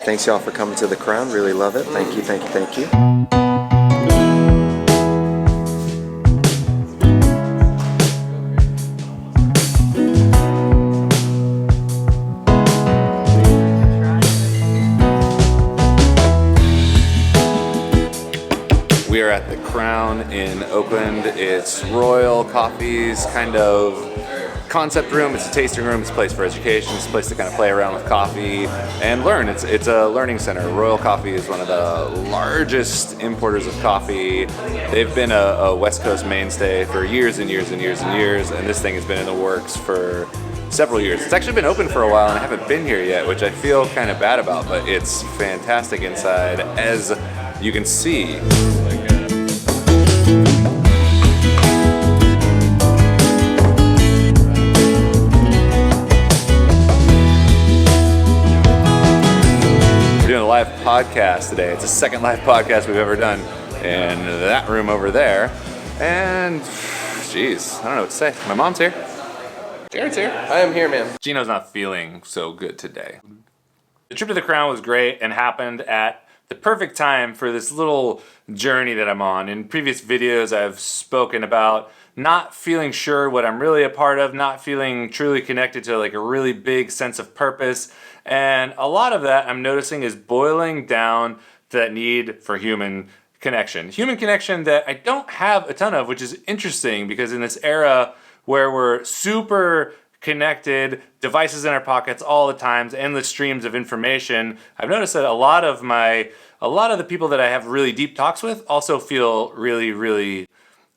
Thanks y'all for coming to the Crown. Really love it. Thank you, thank you, thank you. We are at the Crown in Oakland. It's Royal Coffee's kind of concept room. It's a tasting room. It's a place for education. It's a place to kind of play around with coffee and learn. It's a learning center. Royal Coffee is one of the largest importers of coffee. They've been a West Coast mainstay for years and years and years and years, and this thing has been in the works for several years. It's actually been open for a while and I haven't been here yet, which I feel kind of bad about, but it's fantastic inside, as you can see. Live podcast today. It's the second live podcast we've ever done in that room over there. And geez, I don't know what to say. My mom's here. Jared's here. I am here, man. Gino's not feeling so good today. The trip to the Crown was great and happened at the perfect time for this little journey that I'm on. In previous videos, I've spoken about not feeling sure what I'm really a part of, not feeling truly connected to like a really big sense of purpose. And a lot of that I'm noticing is boiling down to that need for human connection. Human connection that I don't have a ton of, which is interesting because in this era where we're super connected, devices in our pockets all the time, endless streams of information, I've noticed that a lot of the people that I have really deep talks with also feel really, really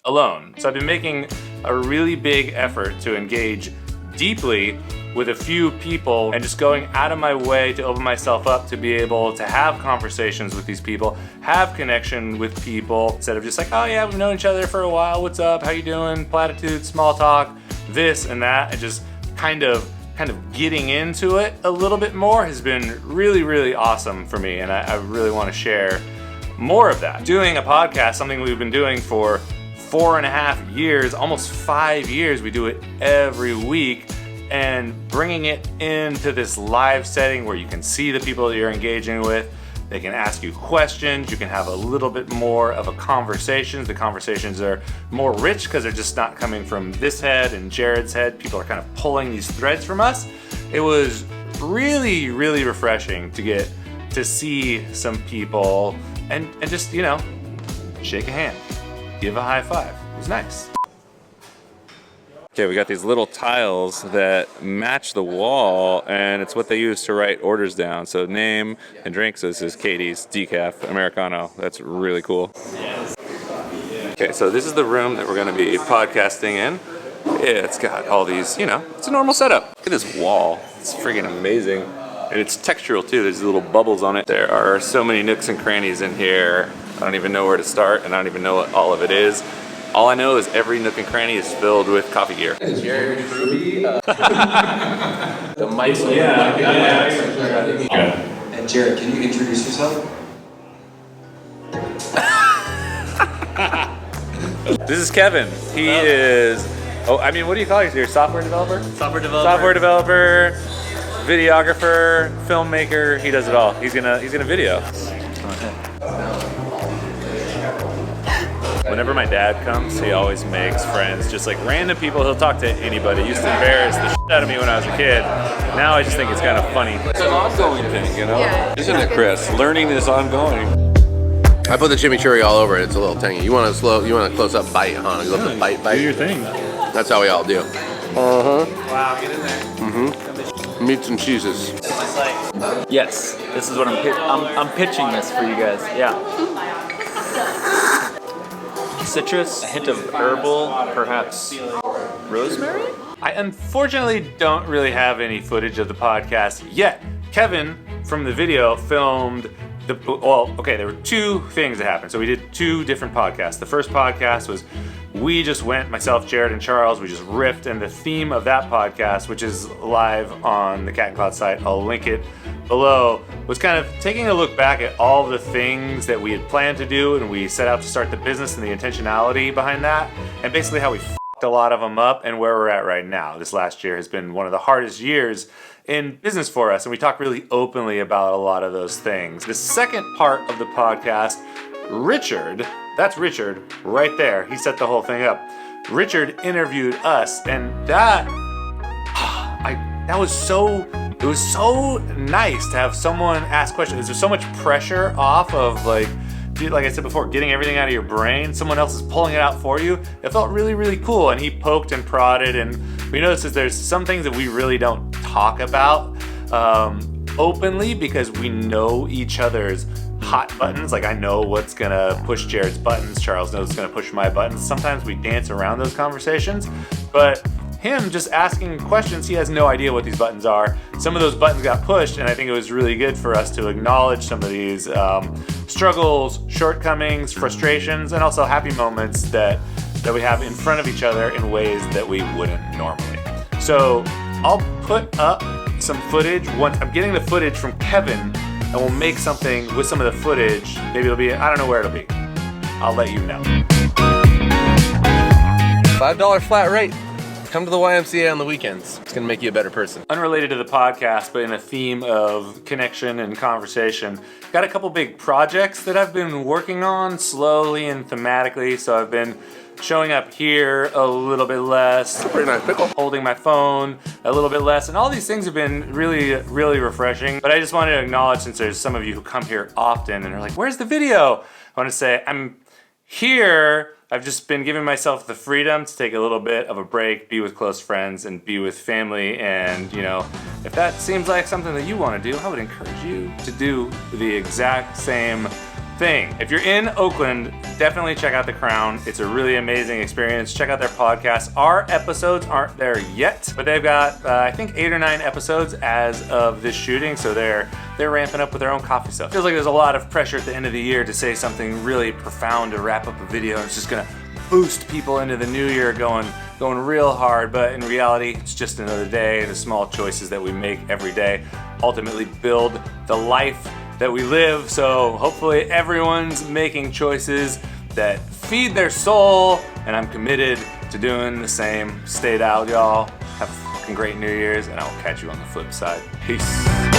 alone. So I've been making a really big effort to engage deeply with a few people and just going out of my way to open myself up to be able to have conversations with these people, have connection with people, instead of just like, oh yeah, we've known each other for a while, what's up, how you doing, platitudes, small talk, this and that, and just kind of getting into it a little bit more has been really, really awesome for me, and I really want to share more of that. Doing a podcast, something we've been doing for 4.5 years, almost 5 years, we do it every week, and bringing it into this live setting where you can see the people that you're engaging with, they can ask you questions, you can have a little bit more of a conversation. The conversations are more rich because they're just not coming from this head and Jared's head. People are kind of pulling these threads from us. It was really, really refreshing to get to see some people and just, you know, shake a hand, give a high five. It was nice. Okay, we got these little tiles that match the wall, and it's what they use to write orders down. So name and drink. So this is Katie's Decaf Americano. That's really cool. Okay, so this is the room that we're going to be podcasting in. It's got all these, you know, it's a normal setup. Look at this wall. It's freaking amazing. And it's textural too. There's little bubbles on it. There are so many nooks and crannies in here. I don't even know where to start, and I don't even know what all of it is. All I know is every nook and cranny is filled with coffee gear. Jared Ruby. The mic's And Jared, can you introduce yourself? This is Kevin. He is, what do you call yourself? You're a software developer? Software developer. Software developer, videographer, filmmaker. He does it all. He's gonna video. Whenever my dad comes, he always makes friends, just like random people. He'll talk to anybody. He used to embarrass the shit out of me when I was a kid. Now I just think it's kind of funny. It's an ongoing thing, you know? Yeah. Isn't it, Chris? Learning is ongoing. I put the chimichurri all over it. It's a little tangy. You want a close up bite, huh? You love the bite. Do your thing. That's how we all do. Wow, get in there. Meats and cheeses. Yes, this is what I'm pitching this for you guys. Yeah. Citrus, a hint of herbal, perhaps rosemary? I unfortunately don't really have any footage of the podcast yet. Kevin from the video filmed there were two things that happened. So we did two different podcasts. The first podcast was we just went, myself, Jared, and Charles, we just riffed, and the theme of that podcast, which is live on the Cat and Cloud site, I'll link it below, was kind of taking a look back at all the things that we had planned to do and we set out to start the business and the intentionality behind that, and basically how we a lot of them up and where we're at right now. This last year has been one of the hardest years in business for us, and we talk really openly about a lot of those things. The second part of the podcast, Richard, that's Richard right there. He set the whole thing up. Richard interviewed us, and that was so nice to have someone ask questions. There's so much pressure off of like I said before, getting everything out of your brain. Someone else is pulling it out for you. It felt really, really cool. And he poked and prodded, and we noticed that there's some things that we really don't talk about openly because we know each other's hot buttons. Like I know what's gonna push Jared's buttons. Charles knows what's gonna push my buttons. Sometimes we dance around those conversations, but him just asking questions, he has no idea what these buttons are. Some of those buttons got pushed, and I think it was really good for us to acknowledge some of these struggles, shortcomings, frustrations, and also happy moments that we have in front of each other in ways that we wouldn't normally. So I'll put up some footage. Once I'm getting the footage from Kevin, and we'll make something with some of the footage. Maybe it'll be, I don't know where it'll be. I'll let you know. $5 flat rate. Come to the YMCA on the weekends. It's gonna make you a better person. Unrelated to the podcast, but in a theme of connection and conversation, got a couple big projects that I've been working on slowly and thematically. So I've been showing up here a little bit less, Pretty nice pickle. holding my phone a little bit less, and all these things have been really, really refreshing. But I just wanted to acknowledge, since there's some of you who come here often and are like, where's the video? I want to say I'm here. I've just been giving myself the freedom to take a little bit of a break, be with close friends, and be with family. And, you know, if that seems like something that you want to do, I would encourage you to do the exact same thing. If you're in Oakland, definitely check out The Crown. It's a really amazing experience. Check out their podcast. Our episodes aren't there yet, but they've got, I think, 8 or 9 episodes as of this shooting, so they're ramping up with their own coffee stuff. Feels like there's a lot of pressure at the end of the year to say something really profound to wrap up a video, and it's just gonna boost people into the new year going real hard, but in reality, it's just another day. The small choices that we make every day ultimately build the life that we live. So hopefully everyone's making choices that feed their soul, and I'm committed to doing the same. Stay out, y'all. Have a fucking great New Year's, and I will catch you on the flip side. Peace.